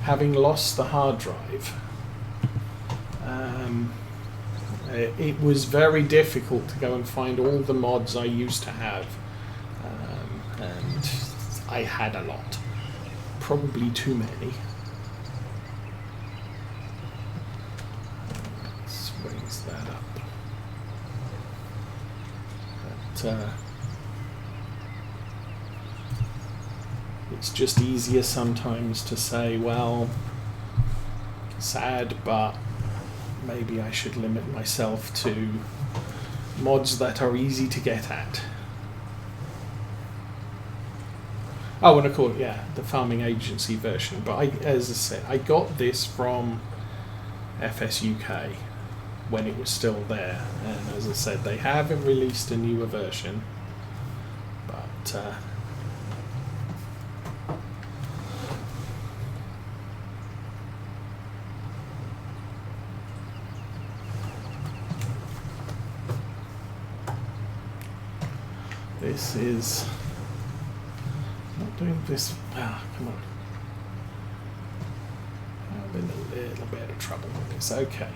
having lost the hard drive, it was very difficult to go and find all the mods I used to have, and I had a lot, probably too many. Let's raise that up. But it's just easier sometimes to say, well, sad, but maybe I should limit myself to mods that are easy to get at. Oh, and of course, yeah, the farming agency version. But as I said, I got this from FS UK when it was still there. And as I said, they haven't released a newer version. But this is not doing this. Ah, come on. I'm in a little bit of trouble with this. Okay.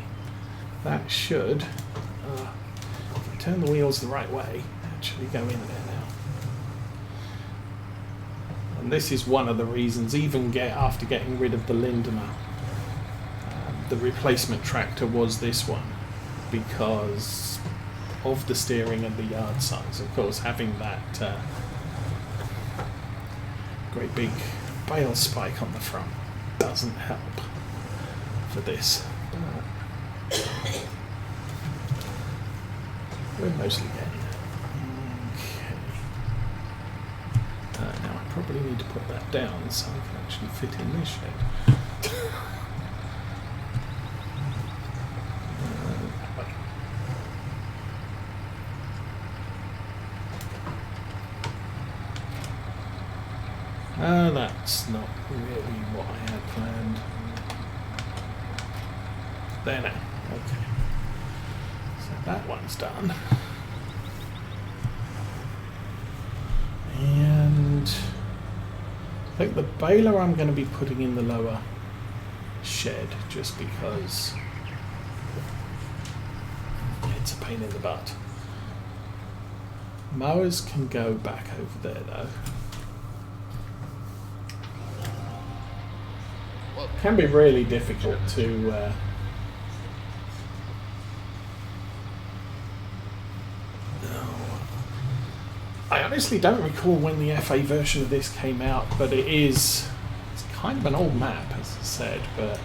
That should, if I turn the wheels the right way, actually go in there now. And this is one of the reasons, even after getting rid of the Lindemer, the replacement tractor was this one, because of the steering and the yard size. Of course, having that great big bale spike on the front doesn't help for this. We're mostly getting it. Okay. Now I probably need to put that down so I can actually fit in this shed. That's not really what I had planned. There now. Okay. So that one's done. And I think the baler I'm going to be putting in the lower shed just because it's a pain in the butt. Mowers can go back over there though. Can be really difficult to I honestly don't recall when the FA version of this came out, but it's kind of an old map, as I said, but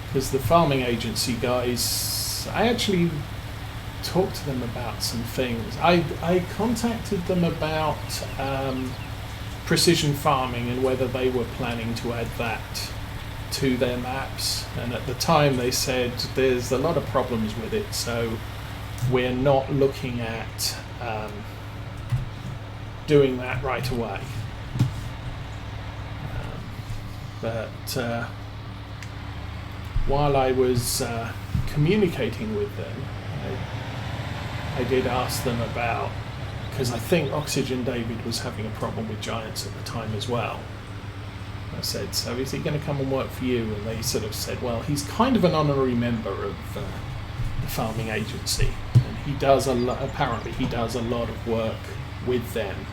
because the farming agency guys, I actually talked to them about some things. I contacted them about precision farming and whether they were planning to add that to their maps, and at the time they said there's a lot of problems with it, so we're not looking at doing that right away. But while I was communicating with them, I did ask them about, because I think Oxygen David was having a problem with giants at the time as well. I said, so is he going to come and work for you? And they sort of said, well, he's kind of an honorary member of the farming agency, and he does apparently he does a lot of work with them,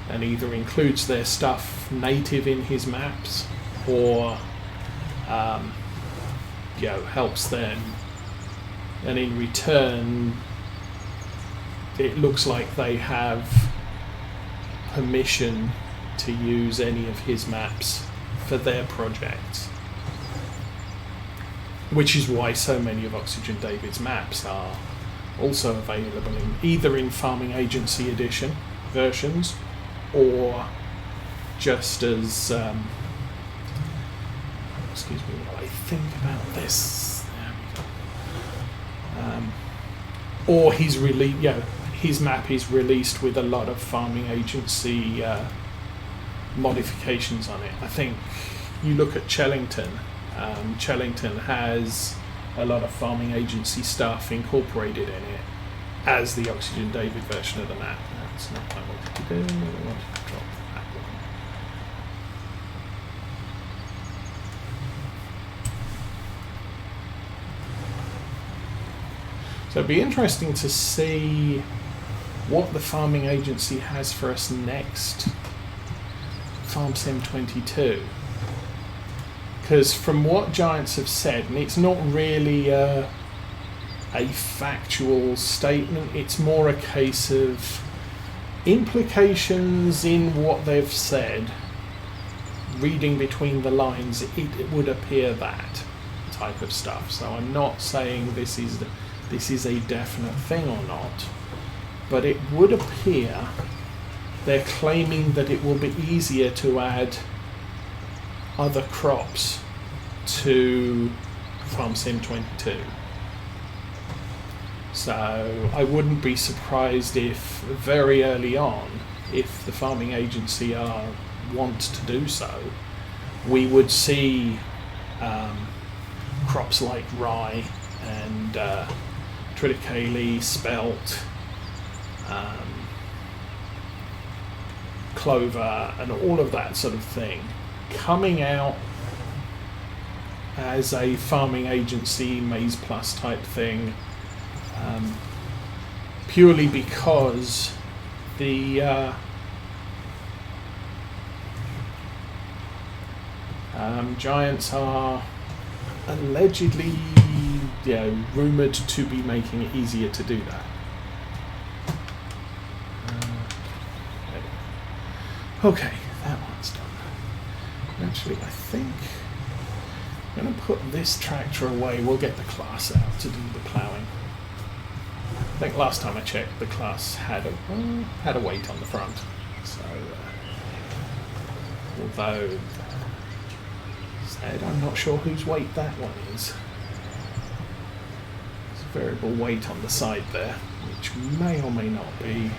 and either includes their stuff native in his maps, or helps them. And in return, it looks like they have permission to use any of his maps for their projects. Which is why so many of Oxygen David's maps are also available either in Farming Agency Edition versions, or just as... excuse me while I think about this. Or his map is released with a lot of farming agency modifications on it. I think you look at Chellington. Chellington has a lot of farming agency stuff incorporated in it as the Oxygen David version of the map. That's not what I wanted to do. I wanted to drop that one. So it'd be interesting to see what the farming agency has for us next. Farm Sim 22. Because from what Giants have said, and it's not really a factual statement, it's more a case of implications in what they've said. Reading between the lines, it would appear that type of stuff. So I'm not saying this is a definite thing or not, but it would appear they're claiming that it will be easier to add other crops to Farm Sim 22. So I wouldn't be surprised if very early on, if the farming agency want to do so, we would see crops like rye and triticale, spelt, clover, and all of that sort of thing coming out as a farming agency maize plus type thing, purely because the Giants are allegedly rumoured to be making it easier to do that. Okay, that one's done. Actually, I think I'm going to put this tractor away. We'll get the class out to do the ploughing. I think last time I checked, the class had a weight on the front. So, although said, I'm not sure whose weight that one is. There's a variable weight on the side there, which may or may not be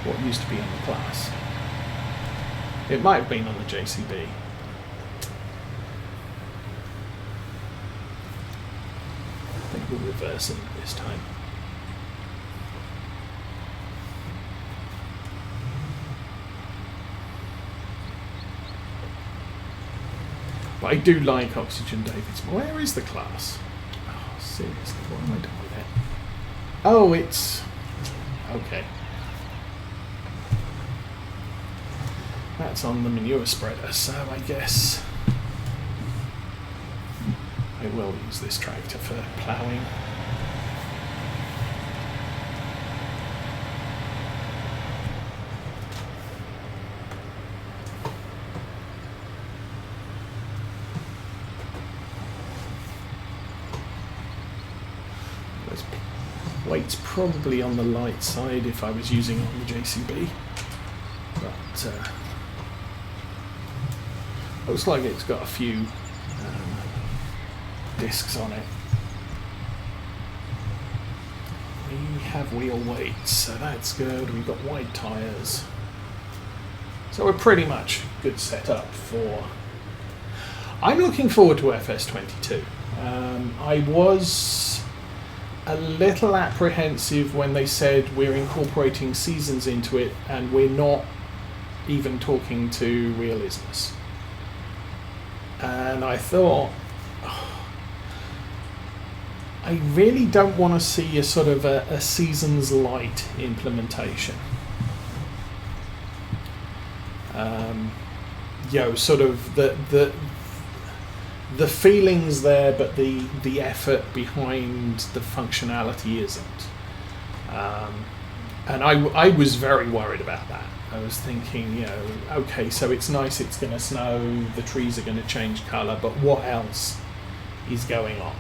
what used to be on the class. It might have been on the JCB. I think we'll reverse it this time. But I do like Oxygen David's. Where is the class? Oh, seriously, what am I doing with it? Oh, it's... okay. That's on the manure spreader, so I guess I will use this tractor for ploughing. Weight's probably on the light side if I was using it on the JCB, but looks like it's got a few discs on it. We have wheel weights, so that's good. We've got wide tyres, so we're pretty much good setup for... I'm looking forward to FS22. I was a little apprehensive when they said we're incorporating seasons into it and we're not even talking to realismus. And I thought, I really don't want to see a sort of a seasons light implementation. Sort of the feeling's there, but the effort behind the functionality isn't. And I was very worried about that. I was thinking, okay, so it's nice, it's going to snow, the trees are going to change colour, but what else is going on?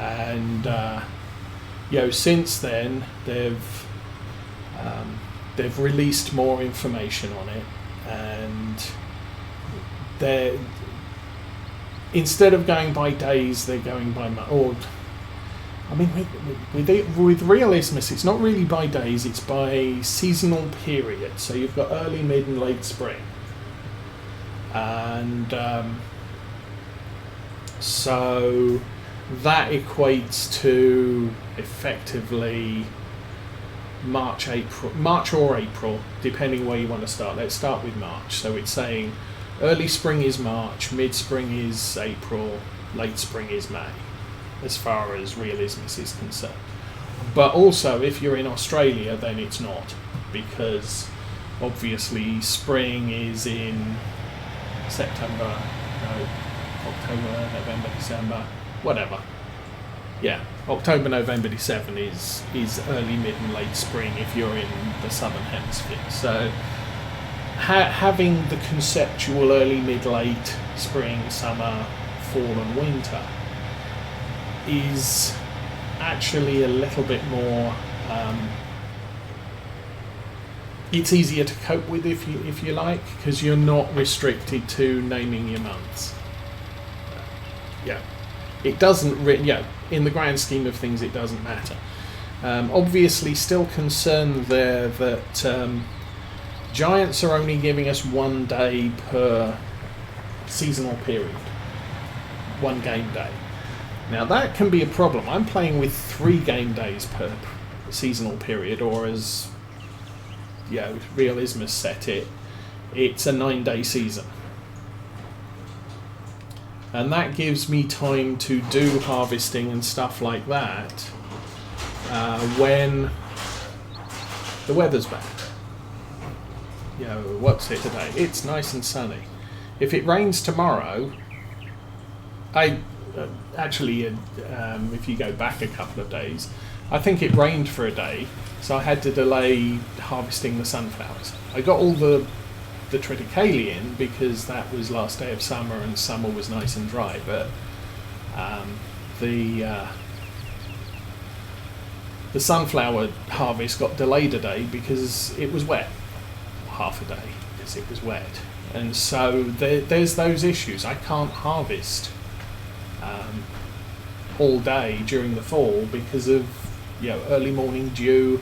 And since then they've released more information on it, and they're, instead of going by days, they're going by months. I mean, with realismus, it's not really by days, it's by seasonal period. So you've got early, mid and late spring. And so that equates to effectively March or April, depending where you want to start. Let's start with March. So it's saying early spring is March, mid-spring is April, late spring is May, as far as realismus is concerned. But also, if you're in Australia, then it's not, because obviously spring is in September, no, October, November, December, whatever. Yeah, October, November, December is early, mid and late spring if you're in the southern hemisphere. So having the conceptual early, mid, late, spring, summer, fall and winter is actually a little bit more it's easier to cope with, if you like, because you're not restricted to naming your months. Yeah, it doesn't in the grand scheme of things it doesn't matter. Obviously still concerned there that Giants are only giving us 1 day per seasonal period, 1 game day. Now that can be a problem. I'm playing with 3 game days per seasonal period, or as realismus set it, it's a 9-day season. And that gives me time to do harvesting and stuff like that when the weather's bad. What's it today? It's nice and sunny. If it rains tomorrow, if you go back a couple of days, I think it rained for a day, so I had to delay harvesting the sunflowers. I got all the triticale in because that was last day of summer and summer was nice and dry, but the sunflower harvest got delayed a day because it was wet, half a day because it was wet, and so there's those issues. I can't harvest all day during the fall because of early morning dew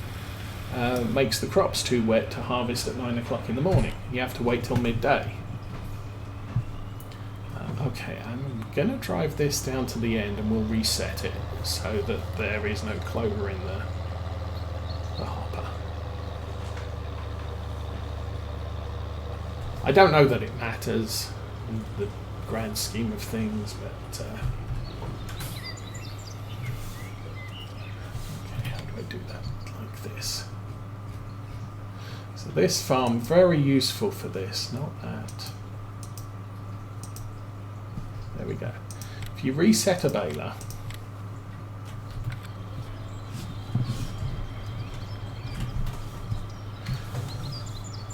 makes the crops too wet to harvest at 9 o'clock in the morning. You have to wait till midday. Okay, I'm going to drive this down to the end and we'll reset it so that there is no clover in the hopper. I don't know that it matters in the grand scheme of things, but okay, how do I do that? Like this. So this farm, very useful for this, not that. There we go. If you reset a baler,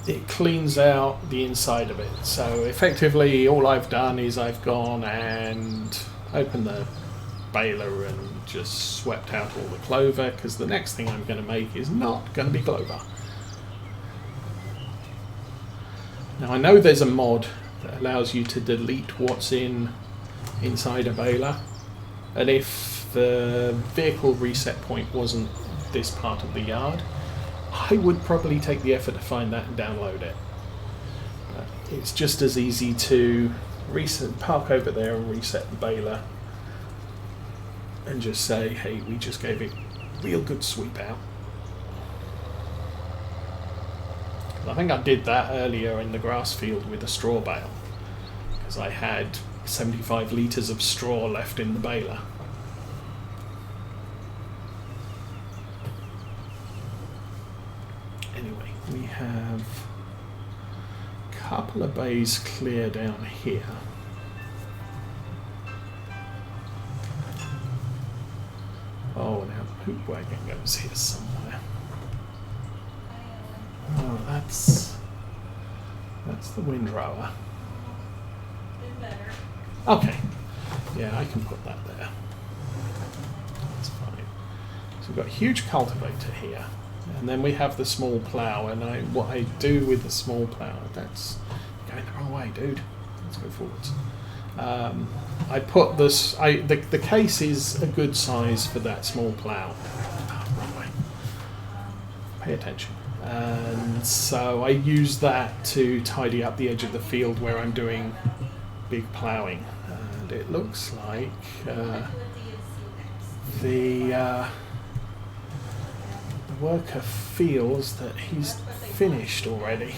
it cleans out the inside of it. So effectively all I've done is I've gone and opened the baler and just swept out all the clover, because the next thing I'm going to make is not going to be clover. Now I know there's a mod that allows you to delete what's inside a baler, and if the vehicle reset point wasn't this part of the yard, I would probably take the effort to find that and download it. But it's just as easy to park over there and reset the baler and just say, hey, we just gave it a real good sweep out. I think I did that earlier in the grass field with a straw bale, because I had 75 litres of straw left in the baler. Anyway, we have a couple of bays clear down here. Oh, now the poop wagon goes here somewhere. Oh, that's the windrower. Okay, yeah, I can put that there. That's fine. So we've got a huge cultivator here, and then we have the small plough. And what I do with the small plough, that's going the wrong way, dude. Let's go forwards. I put this. The case is a good size for that small plough. Oh, wrong way. Pay attention. And so I use that to tidy up the edge of the field where I'm doing big ploughing, and it looks like the worker feels that he's finished already.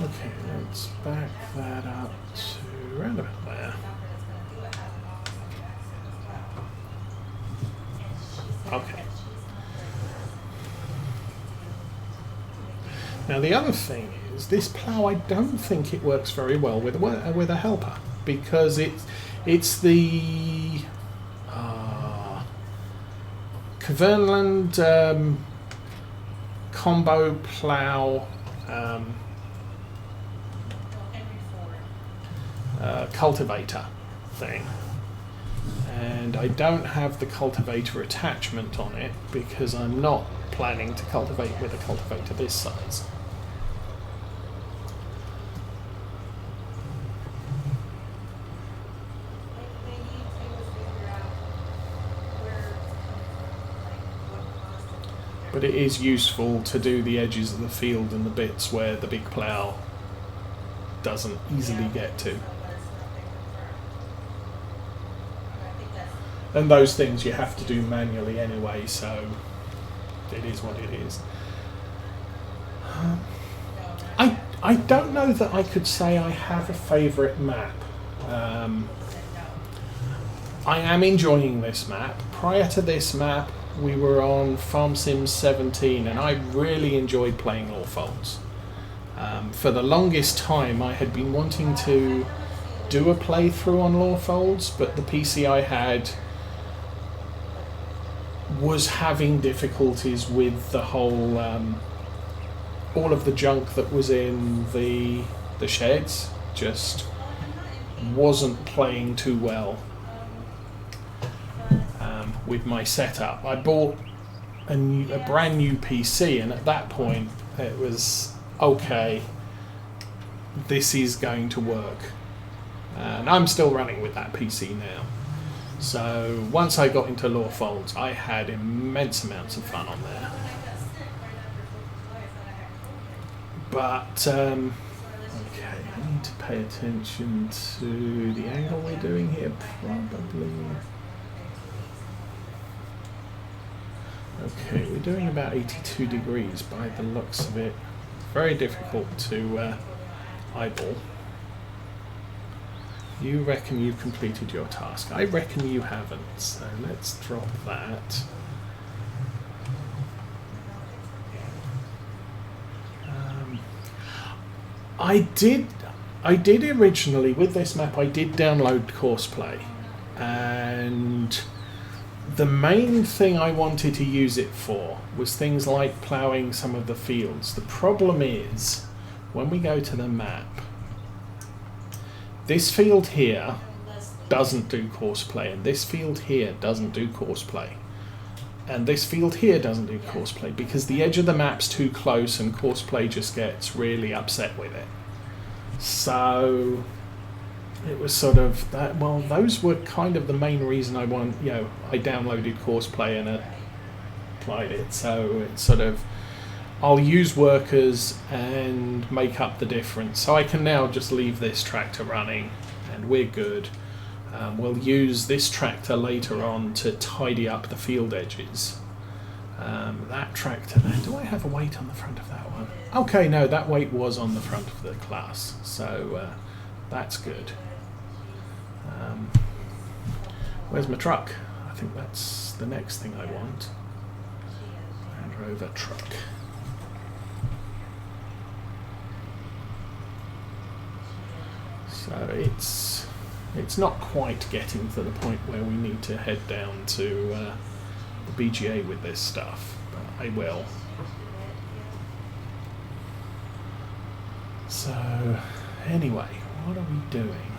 Okay, let's back that up to around about there. Okay. Now the other thing is, this plough, I don't think it works very well with a helper, because it's the Kverneland combo plough cultivator thing, and I don't have the cultivator attachment on it because I'm not planning to cultivate with a cultivator this size. But it is useful to do the edges of the field and the bits where the big plough doesn't easily get to. And those things you have to do manually anyway, so it is what it is. I don't know that I could say I have a favourite map. I am enjoying this map. Prior to this map, we were on Farm Sims 17, and I really enjoyed playing Oakfield. For the longest time, I had been wanting to do a playthrough on Oakfield, but the PC I had was having difficulties with the whole, all of the junk that was in the sheds just wasn't playing too well with my setup. I bought a brand new PC, and at that point it was okay, this is going to work, and I'm still running with that PC now. So once I got into Oakfield, I had immense amounts of fun on there. But okay, I need to pay attention to the angle we're doing here, probably. Okay, we're doing about 82 degrees by the looks of it. Very difficult to eyeball. You reckon you've completed your task. I reckon you haven't, so let's drop that. I did originally, with this map, I did download Courseplay, and the main thing I wanted to use it for was things like ploughing some of the fields. The problem is, when we go to the map, this field here doesn't do Courseplay, and this field here doesn't do Courseplay, and this field here doesn't do Courseplay because the edge of the map's too close and Courseplay just gets really upset with it. So it was sort of that. Well, those were kind of the main reason I downloaded Courseplay and applied it. So it's sort of, I'll use workers and make up the difference. So I can now just leave this tractor running and we're good. We'll use this tractor later on to tidy up the field edges. That tractor, do I have a weight on the front of that one? Okay, no, that weight was on the front of the class, so that's good. Where's my truck? I think that's the next thing I want. Land Rover truck. So it's not quite getting to the point where we need to head down to the BGA with this stuff, but I will. So anyway, what are we doing?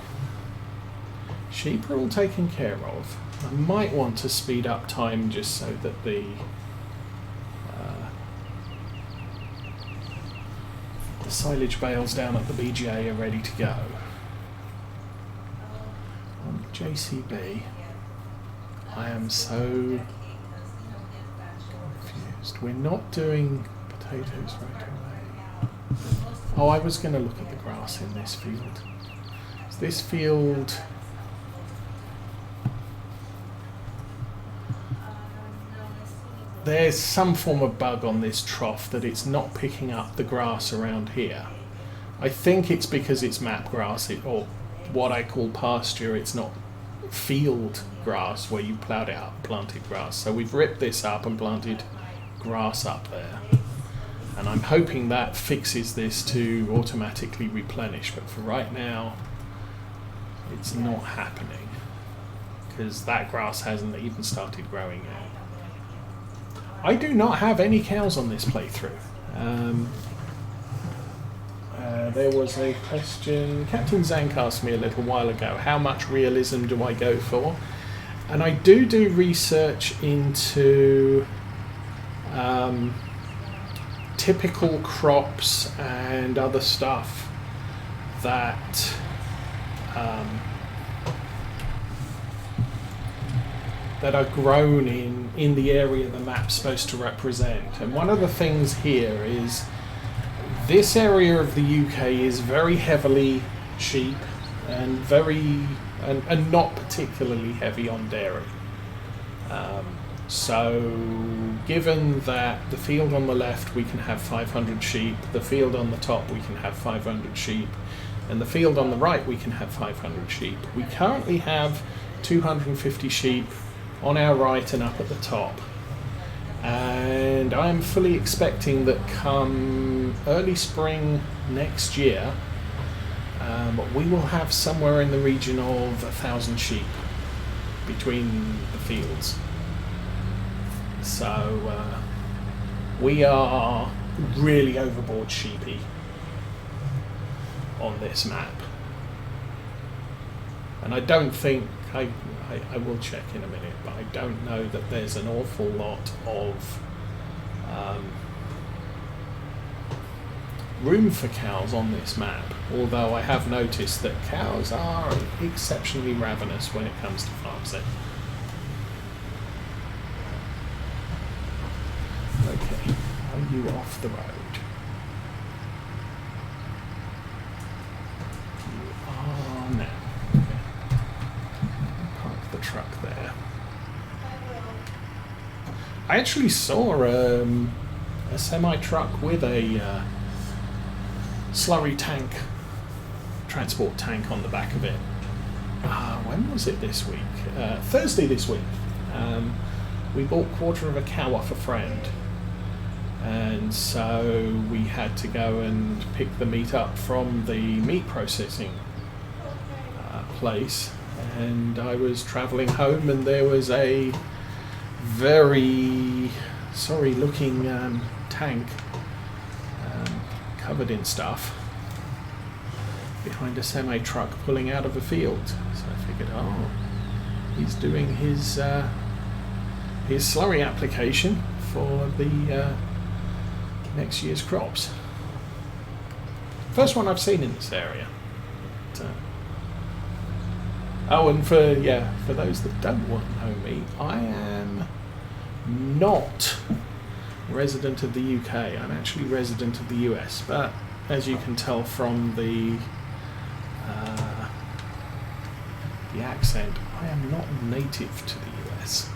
Sheep are all taken care of. I might want to speed up time just so that the silage bales down at the BGA are ready to go. On JCB, I am so confused. We're not doing potatoes right away. Oh, I was going to look at the grass in this field. This field... There's some form of bug on this trough that it's not picking up the grass around here. I think it's because it's map grass, or what I call pasture. It's not field grass where you ploughed it up, planted grass. So we've ripped this up and planted grass up there. And I'm hoping that fixes this to automatically replenish. But for right now, it's not happening because that grass hasn't even started growing yet. I do not have any cows on this playthrough. There was a question, Captain Zank asked me a little while ago, how much realism do I go for? And I do research into typical crops and other stuff that that are grown in the area the map's supposed to represent. And one of the things here is this area of the UK is very heavily sheep and and not particularly heavy on dairy. So given that the field on the left we can have 500 sheep, the field on the top we can have 500 sheep, and the field on the right we can have 500 sheep, we currently have 250 sheep on our right and up at the top. And I'm fully expecting that come early spring next year, we will have somewhere in the region of 1,000 sheep between the fields. So we are really overboard sheepy on this map. And I don't think, I will check in a minute, but I don't know that there's an awful lot of room for cows on this map, although I have noticed that cows are exceptionally ravenous when it comes to farm set. Okay, are you off the road? You are now. Truck there. I actually saw a semi-truck with a slurry tank, transport tank on the back of it. When was it this week? Thursday this week. We bought a quarter of a cow off a friend, and so we had to go and pick the meat up from the meat processing place. And I was travelling home, and there was a very sorry looking tank covered in stuff behind a semi-truck pulling out of a field. So I figured, oh, he's doing his slurry application for the next year's crops. First one I've seen in this area. Oh, and for those that don't want to know me, I am not resident of the UK. I'm actually resident of the US, but as you can tell from the accent, I am not native to the US.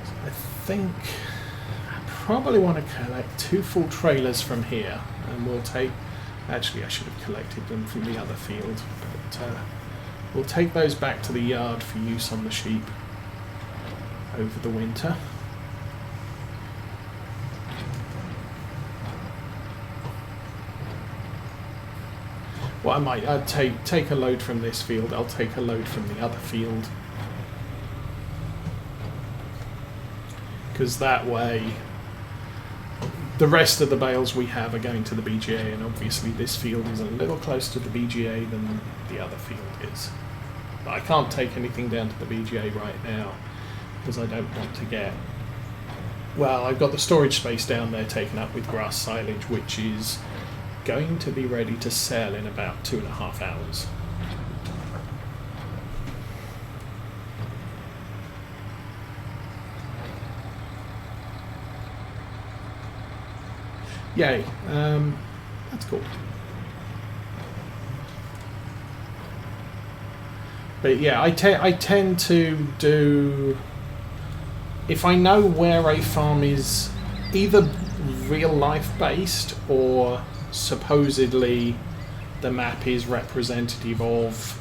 So I think I probably want to collect 2 full trailers from here. And we'll take, actually I should have collected them from the other field, but we'll take those back to the yard for use on the sheep over the winter. Well, I'd take a load from this field, I'll take a load from the other field. Because that way the rest of the bales we have are going to the BGA, and obviously this field is a little closer to the BGA than the other field is. But I can't take anything down to the BGA right now because I don't want to get... Well, I've got the storage space down there taken up with grass silage, which is going to be ready to sell in about 2.5 hours. Yay. That's cool. But yeah, I tend to do... If I know where a farm is either real life based or supposedly the map is representative of,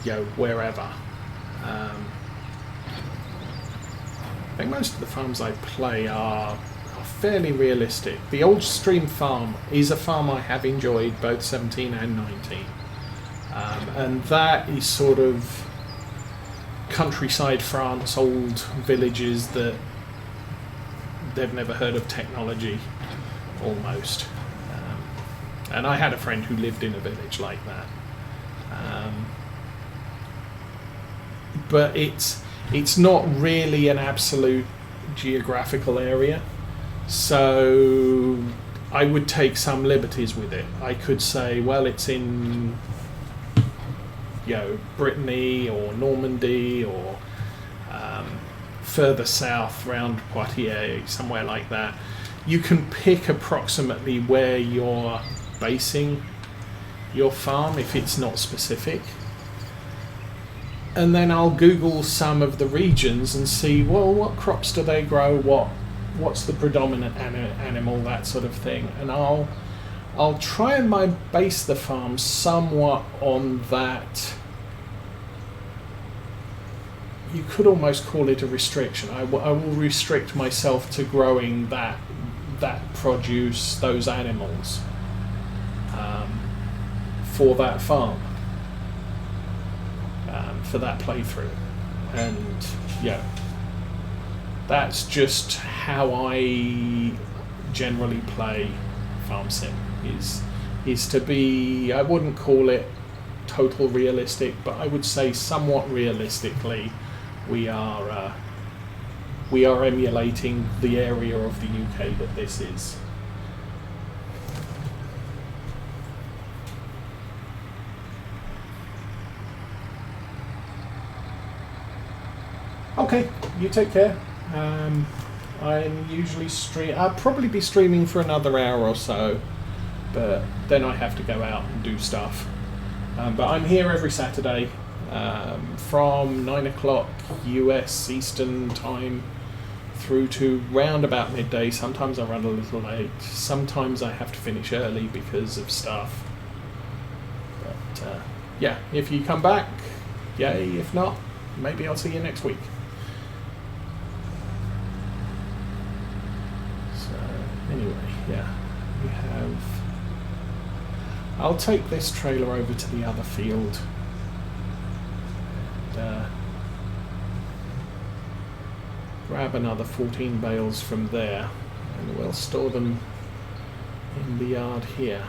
you know, wherever. I think most of the farms I play are fairly realistic. The Old Stream farm is a farm I have enjoyed, both 17 and 19. And that is sort of countryside France, old villages that they've never heard of technology, almost. And I had a friend who lived in a village like that. But it's not really an absolute geographical area, so I would take some liberties with it. I could say, well, it's in, you know, Brittany or Normandy or further south round Poitiers, somewhere like that. You can pick approximately where you're basing your farm if it's not specific. And then I'll Google some of the regions and see, well, what crops do they grow, what's the predominant animal, that sort of thing. And I'll try and base the farm somewhat on that. You could almost call it a restriction. I will restrict myself to growing that produce, those animals, for that farm, for that playthrough. And yeah, that's just how I generally play Farm Sim, is to be, I wouldn't call it total realistic, but I would say somewhat realistically we are emulating the area of the UK that this is. Okay, you take care. I'm usually I'll probably be streaming for another hour or so, but then I have to go out and do stuff. But I'm here every Saturday from 9 o'clock US Eastern Time through to round about midday. Sometimes I run a little late. Sometimes I have to finish early because of stuff. But yeah, if you come back, yay. If not, maybe I'll see you next week. Anyway, yeah, we have... I'll take this trailer over to the other field and grab another 14 bales from there, and we'll store them in the yard here.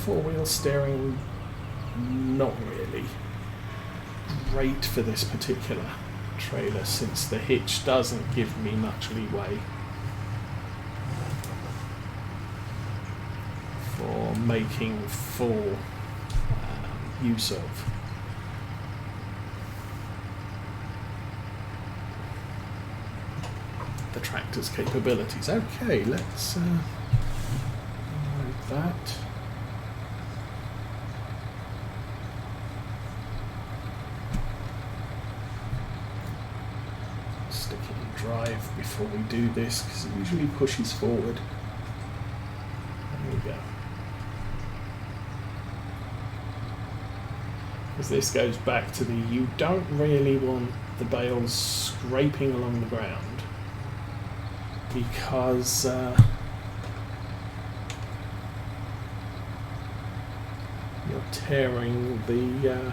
Four-wheel steering, not really great for this particular trailer, since the hitch doesn't give me much leeway for making full use of. The tractor's capabilities. Okay, let's load that. Stick it in drive before we do this, because it usually pushes forward. There we go. Because this goes back to you don't really want the bales scraping along the ground, because you're tearing the